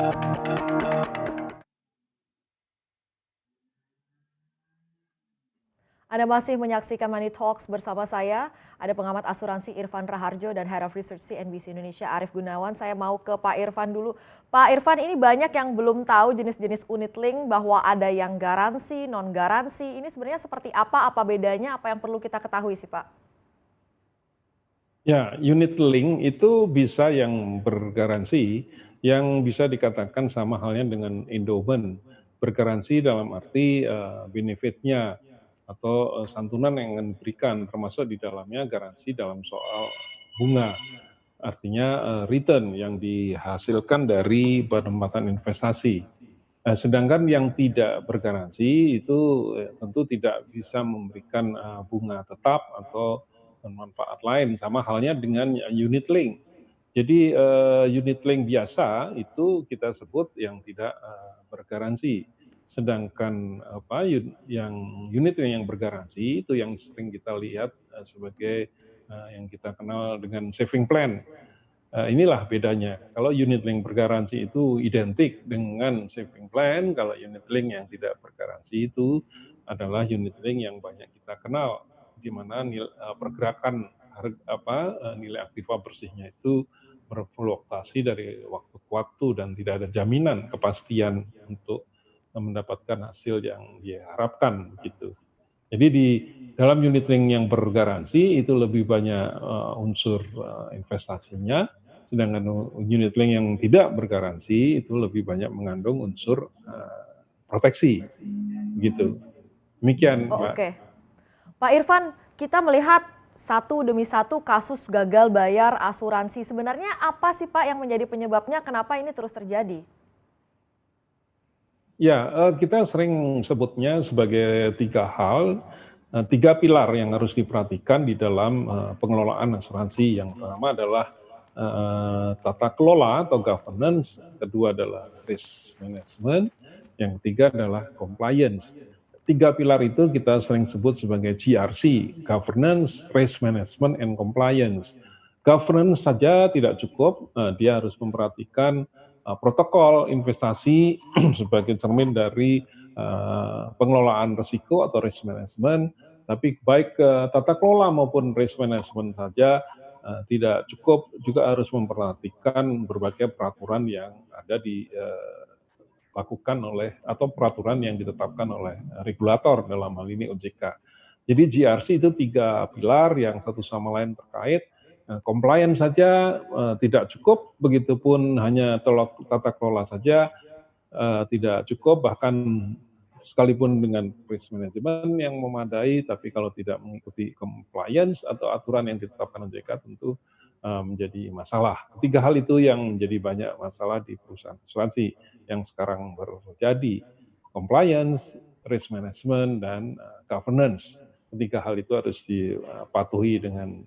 Anda masih menyaksikan Money Talks bersama saya, ada pengamat asuransi Irfan Raharjo dan Head of Research CNBC Indonesia Arief Gunawan. Saya mau ke Pak Irfan dulu. Pak Irfan, ini banyak yang belum tahu jenis-jenis unit link, bahwa ada yang garansi, non garansi. Ini sebenarnya seperti apa bedanya, apa yang perlu kita ketahui sih Pak? Ya, unit link itu bisa yang bergaransi, yang bisa dikatakan sama halnya dengan endowment. Bergaransi dalam arti benefitnya atau santunan yang akan diberikan, termasuk di dalamnya garansi dalam soal bunga. Artinya return yang dihasilkan dari penempatan investasi. Sedangkan yang tidak bergaransi itu tentu tidak bisa memberikan bunga tetap atau manfaat lain, sama halnya dengan unit link. Jadi unit link biasa itu kita sebut yang tidak bergaransi. Sedangkan yang unit link yang bergaransi itu yang sering kita lihat sebagai yang kita kenal dengan saving plan. Inilah bedanya. Kalau unit link bergaransi itu identik dengan saving plan, kalau unit link yang tidak bergaransi itu adalah unit link yang banyak kita kenal, di mana pergerakan nilai aktiva bersihnya itu berfluktuasi dari waktu ke waktu dan tidak ada jaminan kepastian untuk mendapatkan hasil yang diharapkan gitu. Jadi di dalam unit link yang bergaransi itu lebih banyak unsur investasinya, sedangkan unit link yang tidak bergaransi itu lebih banyak mengandung unsur proteksi gitu. Demikian, Mbak. Oke. Pak Irfan, kita melihat satu demi satu kasus gagal bayar asuransi. Sebenarnya apa sih Pak yang menjadi penyebabnya? Kenapa ini terus terjadi? Ya, kita sering sebutnya sebagai 3 hal, 3 pilar yang harus diperhatikan di dalam pengelolaan asuransi. Yang pertama adalah tata kelola atau governance, kedua adalah risk management, yang ketiga adalah compliance. 3 pilar itu kita sering sebut sebagai GRC, governance, risk management, and compliance. Governance saja tidak cukup, dia harus memperhatikan protokol investasi sebagai cermin dari pengelolaan risiko atau risk management, tapi baik tata kelola maupun risk management saja tidak cukup, juga harus memperhatikan berbagai peraturan yang ada dilakukan oleh atau peraturan yang ditetapkan oleh regulator, dalam hal ini OJK. Jadi GRC itu 3 pilar yang satu sama lain terkait. Compliance saja tidak cukup, begitupun hanya tata kelola saja tidak cukup, bahkan sekalipun dengan risk management yang memadai, tapi kalau tidak mengikuti compliance atau aturan yang ditetapkan OJK tentu menjadi masalah. 3 hal itu yang menjadi banyak masalah di perusahaan asuransi yang sekarang baru terjadi. Compliance, risk management, dan governance. 3 hal itu harus dipatuhi dengan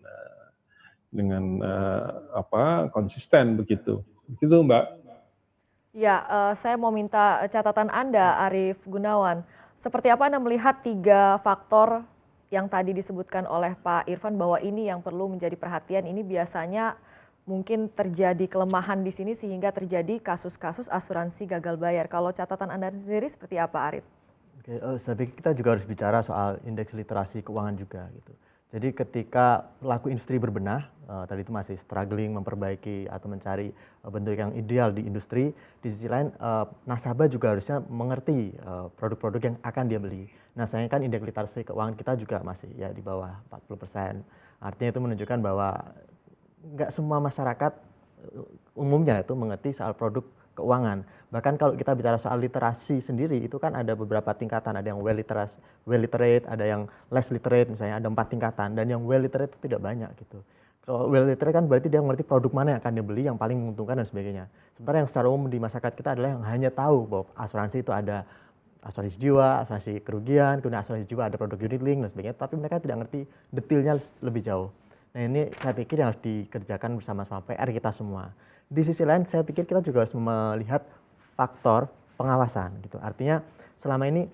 konsisten begitu. Begitu, Mbak. Ya, saya mau minta catatan Anda, Arief Gunawan. Seperti apa Anda melihat 3 faktor yang tadi disebutkan oleh Pak Irfan, bahwa ini yang perlu menjadi perhatian? Ini biasanya mungkin terjadi kelemahan di sini sehingga terjadi kasus-kasus asuransi gagal bayar. Kalau catatan Anda sendiri seperti apa, Arief? Oke, saya pikir kita juga harus bicara soal indeks literasi keuangan juga gitu. Jadi ketika pelaku industri berbenah, tadi itu masih struggling memperbaiki atau mencari bentuk yang ideal di industri, di sisi lain nasabah juga harusnya mengerti produk-produk yang akan dia beli. Nah, sayangnya kan indeks literasi keuangan kita juga masih ya di bawah 40%. Artinya itu menunjukkan bahwa nggak semua masyarakat umumnya itu mengerti soal produk keuangan. Bahkan kalau kita bicara soal literasi sendiri, itu kan ada beberapa tingkatan. Ada yang well literate, ada yang less literate, misalnya ada 4 tingkatan. Dan yang well literate itu tidak banyak gitu. Kalau well literate kan berarti dia mengerti produk mana yang akan dia beli, yang paling menguntungkan dan sebagainya. Sementara yang secara umum di masyarakat kita adalah yang hanya tahu bahwa asuransi itu ada asuransi jiwa, asuransi kerugian, kemudian asuransi jiwa ada produk unit link dan sebagainya. Tapi mereka tidak ngerti detailnya lebih jauh. Nah, ini saya pikir yang harus dikerjakan bersama-sama, PR kita semua. Di sisi lain saya pikir kita juga harus melihat faktor pengawasan gitu. Artinya selama ini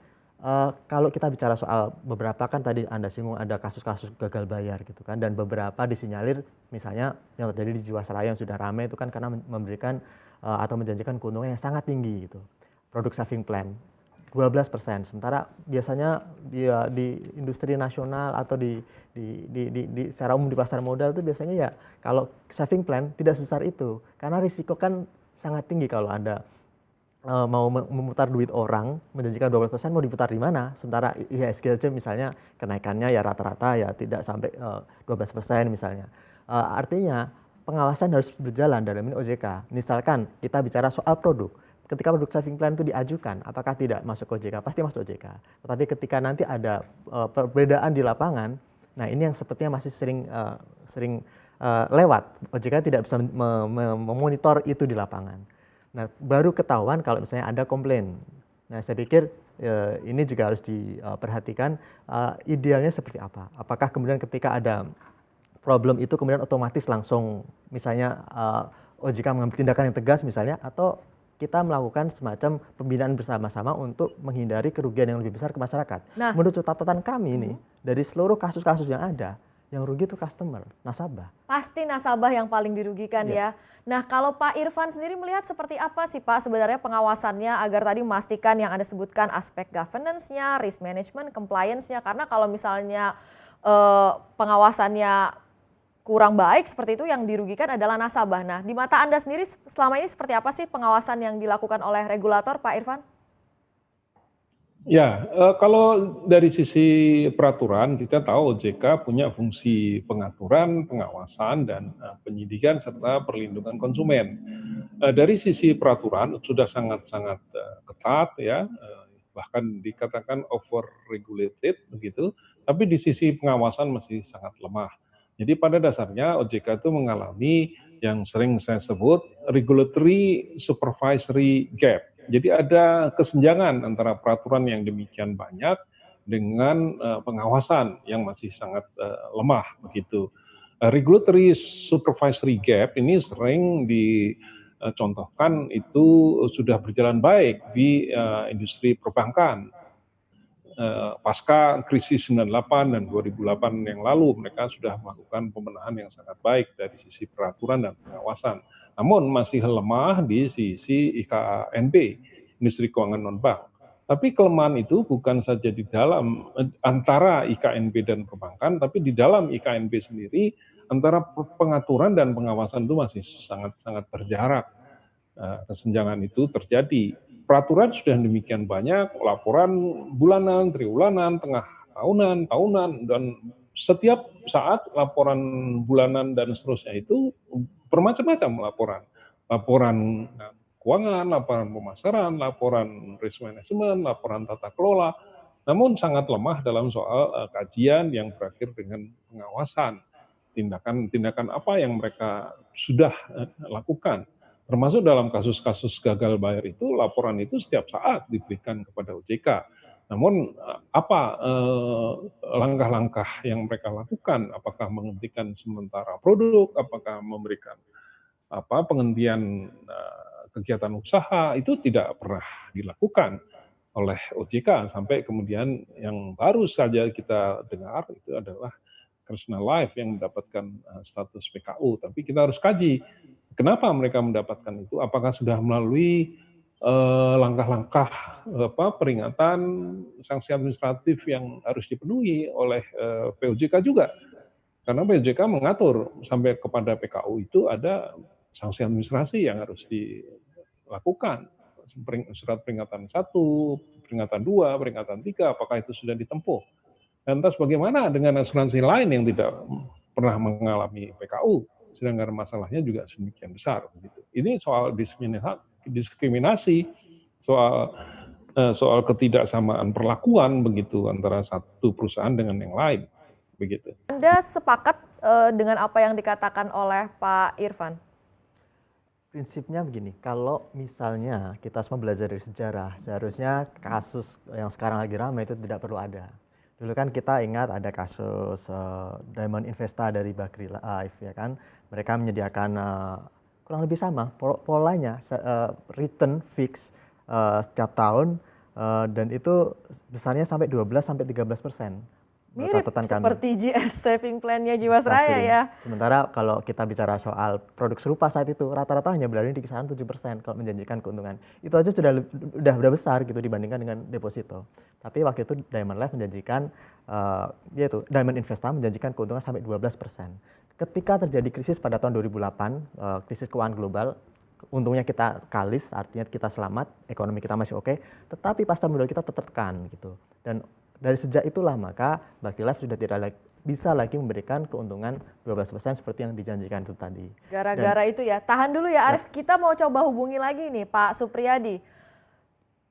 Kalau kita bicara soal beberapa kan tadi Anda singgung ada kasus-kasus gagal bayar gitu kan, dan beberapa disinyalir misalnya yang terjadi di Jiwasraya yang sudah ramai itu kan karena memberikan atau menjanjikan keuntungan yang sangat tinggi gitu. Produk saving plan 12%, sementara biasanya di industri nasional atau secara umum di pasar modal itu biasanya ya kalau saving plan tidak sebesar itu karena risiko kan sangat tinggi kalau Anda mau memutar duit orang, menjanjikan 12% mau diputar di mana? Sementara IHSG aja misalnya kenaikannya ya rata-rata ya tidak sampai 12% misalnya. Artinya pengawasan harus berjalan dalam ini OJK. Misalkan kita bicara soal produk, ketika produk saving plan itu diajukan, apakah tidak masuk OJK? Pasti masuk OJK. Tetapi ketika nanti ada perbedaan di lapangan, nah ini yang sepertinya masih sering lewat. OJK tidak bisa memonitor itu di lapangan. Nah, baru ketahuan kalau misalnya ada komplain. Nah, saya pikir ini juga harus diperhatikan idealnya seperti apa. Apakah kemudian ketika ada problem itu kemudian otomatis langsung misalnya OJK mengambil tindakan yang tegas misalnya, atau kita melakukan semacam pembinaan bersama-sama untuk menghindari kerugian yang lebih besar ke masyarakat. Nah, menurut catatan kami ini, dari seluruh kasus-kasus yang ada, yang rugi itu customer, nasabah. pasti nasabah yang paling dirugikan ya. Nah, kalau Pak Irfan sendiri melihat seperti apa sih Pak sebenarnya pengawasannya agar tadi memastikan yang Anda sebutkan aspek governance-nya, risk management, compliance-nya. Karena kalau misalnya pengawasannya kurang baik seperti itu, yang dirugikan adalah nasabah. Nah, di mata Anda sendiri selama ini seperti apa sih pengawasan yang dilakukan oleh regulator, Pak Irfan? Ya, kalau dari sisi peraturan kita tahu OJK punya fungsi pengaturan, pengawasan, dan penyidikan serta perlindungan konsumen. Dari sisi peraturan sudah sangat-sangat ketat ya, bahkan dikatakan over regulated begitu, tapi di sisi pengawasan masih sangat lemah. Jadi pada dasarnya OJK itu mengalami yang sering saya sebut regulatory supervisory gap. Jadi ada kesenjangan antara peraturan yang demikian banyak dengan pengawasan yang masih sangat lemah begitu. Regulatory supervisory gap ini sering dicontohkan itu sudah berjalan baik di industri perbankan. Pasca krisis 98 dan 2008 yang lalu, mereka sudah melakukan pembenahan yang sangat baik dari sisi peraturan dan pengawasan. Namun masih lemah di sisi IKNB, industri keuangan non-bank. Tapi kelemahan itu bukan saja di dalam antara IKNB dan perbankan, tapi di dalam IKNB sendiri antara pengaturan dan pengawasan itu masih sangat-sangat berjarak. Kesenjangan itu terjadi. Peraturan sudah demikian banyak, laporan bulanan, triwulanan, tengah tahunan, dan setiap saat laporan bulanan dan seterusnya itu bermacam-macam laporan. Laporan keuangan, laporan pemasaran, laporan risk management, laporan tata kelola, namun sangat lemah dalam soal kajian yang berakhir dengan pengawasan. Tindakan-tindakan apa yang mereka sudah lakukan. Termasuk dalam kasus-kasus gagal bayar itu, laporan itu setiap saat diberikan kepada OJK. Namun apa langkah-langkah yang mereka lakukan? Apakah menghentikan sementara produk? Apakah memberikan penghentian kegiatan usaha? Itu tidak pernah dilakukan oleh OJK sampai kemudian yang baru saja kita dengar itu adalah Kresna Life yang mendapatkan status PKU. Tapi kita harus kaji. Kenapa mereka mendapatkan itu? Apakah sudah melalui langkah-langkah peringatan sanksi administratif yang harus dipenuhi oleh POJK juga? Karena POJK mengatur sampai kepada PKU itu ada sanksi administrasi yang harus dilakukan. Surat peringatan 1, peringatan 2, peringatan 3, apakah itu sudah ditempuh? Lantas bagaimana dengan asuransi lain yang tidak pernah mengalami PKU? Sedangkan masalahnya juga sedemikian besar. Ini soal diskriminasi, soal ketidaksamaan perlakuan begitu antara satu perusahaan dengan yang lain, begitu. Anda sepakat dengan apa yang dikatakan oleh Pak Irfan? Prinsipnya begini, kalau misalnya kita semua belajar dari sejarah, seharusnya kasus yang sekarang lagi ramai itu tidak perlu ada. Dulu kan kita ingat ada kasus Diamond Investa dari Bakri Life, ya kan. Mereka menyediakan kurang lebih sama polanya, return fix setiap tahun dan itu besarnya sampai 12-13%. Mirip Catatan kami. seperti GS Saving Plan-nya Jiwasraya Exactly. ya. Sementara kalau kita bicara soal produk serupa saat itu, rata-rata hanya berada di kisaran 7% kalau menjanjikan keuntungan. Itu aja udah besar gitu dibandingkan dengan deposito. Tapi waktu itu Diamond Life menjanjikan, yaitu Diamond Investa menjanjikan keuntungan sampai 12%. Ketika terjadi krisis pada tahun 2008, krisis keuangan global, untungnya kita kalis, artinya kita selamat, ekonomi kita masih oke, tetapi pasar modal kita tertekan gitu. Dan dari sejak itulah maka Bakti Life sudah tidak bisa lagi memberikan keuntungan 12% seperti yang dijanjikan itu tadi. Gara-gara itu ya. Tahan dulu ya Arif, kita mau coba hubungi lagi nih Pak Supriyadi.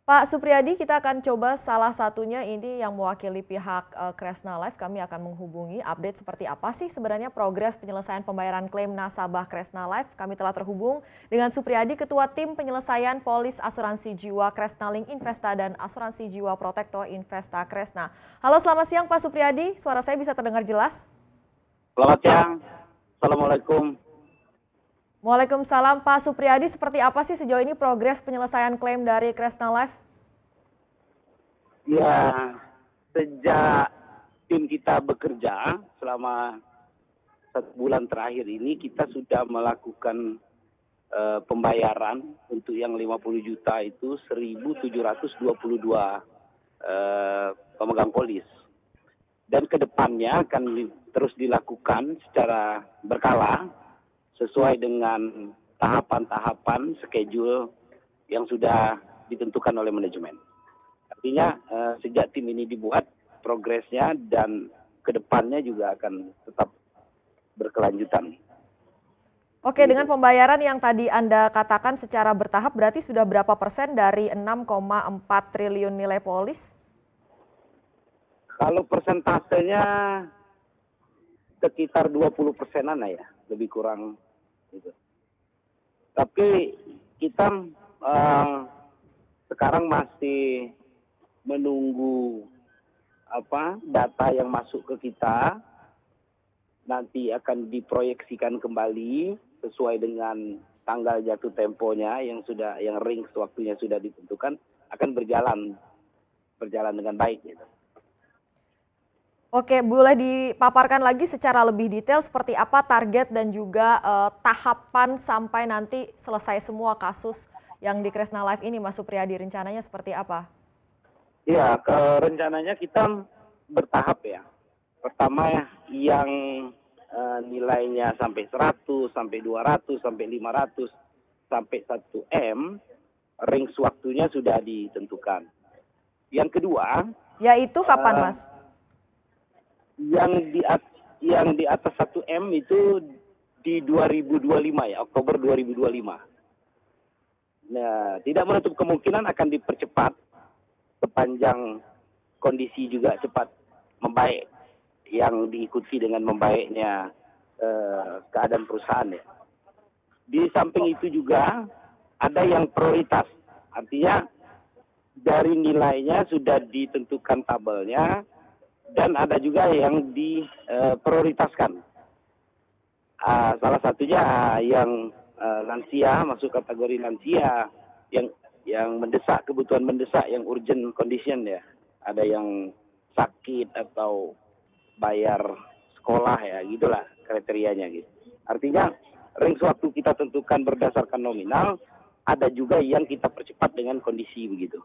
Pak Supriyadi, kita akan coba salah satunya ini yang mewakili pihak Kresna Life. Kami akan menghubungi update seperti apa sih sebenarnya progres penyelesaian pembayaran klaim nasabah Kresna Life. Kami telah terhubung dengan Supriyadi, Ketua Tim Penyelesaian Polis Asuransi Jiwa Kresna Link Investa dan Asuransi Jiwa Protekto Investa Kresna. Halo, selamat siang Pak Supriyadi, suara saya bisa terdengar jelas? Selamat siang, Assalamualaikum. Waalaikumsalam Pak Supriyadi, seperti apa sih sejauh ini progres penyelesaian klaim dari Kresna Life? Ya, sejak tim kita bekerja selama 1 bulan terakhir ini, kita sudah melakukan pembayaran untuk yang 50 juta itu 1.722 pemegang polis. Dan kedepannya akan terus dilakukan secara berkala, sesuai dengan tahapan-tahapan schedule yang sudah ditentukan oleh manajemen. Artinya sejak tim ini dibuat, progresnya dan kedepannya juga akan tetap berkelanjutan. Oke, dengan pembayaran yang tadi Anda katakan secara bertahap, berarti sudah berapa persen dari 6,4 triliun nilai polis? Kalau persentasenya sekitar 20%-an ya, lebih kurang gitu. Tapi kita sekarang masih menunggu data yang masuk ke kita, nanti akan diproyeksikan kembali sesuai dengan tanggal jatuh temponya yang range waktunya sudah ditentukan, akan berjalan dengan baik gitu. Oke, boleh dipaparkan lagi secara lebih detail seperti apa target dan juga tahapan sampai nanti selesai semua kasus yang di Kresna Life ini, Mas Supriyadi, rencananya seperti apa? Ya, rencananya kita bertahap ya. Pertama yang nilainya sampai 100, sampai 200, sampai 500, sampai 1 M, range waktunya sudah ditentukan. Yang kedua, yaitu kapan, Mas? Yang di atas 1 M itu di 2025 ya, Oktober 2025. Nah, tidak menutup kemungkinan akan dipercepat sepanjang kondisi juga cepat membaik, yang diikuti dengan membaiknya keadaan perusahaan ya. Di samping itu juga ada yang prioritas, artinya dari nilainya sudah ditentukan tabelnya, dan ada juga yang diprioritaskan. Salah satunya yang lansia, masuk kategori lansia, yang mendesak, kebutuhan mendesak, yang urgent condition ya. Ada yang sakit atau bayar sekolah ya, gitulah kriterianya gitu. Artinya range waktu kita tentukan berdasarkan nominal, ada juga yang kita percepat dengan kondisi begitu.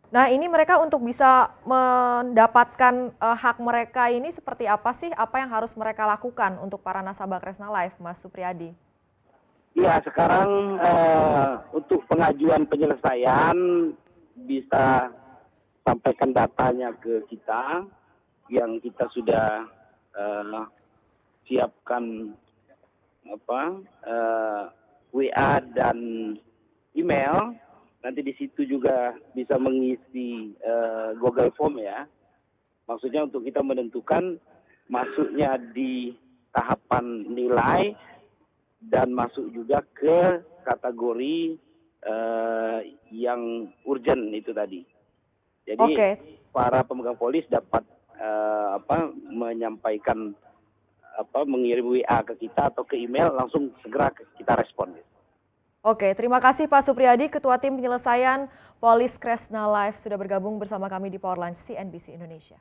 Nah, ini mereka untuk bisa mendapatkan hak mereka ini seperti apa sih? Apa yang harus mereka lakukan untuk para nasabah Kresna Life, Mas Supriyadi? Ya, sekarang untuk pengajuan penyelesaian bisa sampaikan datanya ke kita, yang kita sudah siapkan WA dan email. Nanti di situ juga bisa mengisi Google Form ya. Maksudnya untuk kita menentukan masuknya di tahapan nilai dan masuk juga ke kategori yang urgent itu tadi. Jadi para pemegang polis dapat menyampaikan mengirim WA ke kita atau ke email, langsung segera kita respon. Oke, terima kasih Pak Supriyadi, Ketua Tim Penyelesaian Polis Kresna Live sudah bergabung bersama kami di Power Lunch CNBC Indonesia.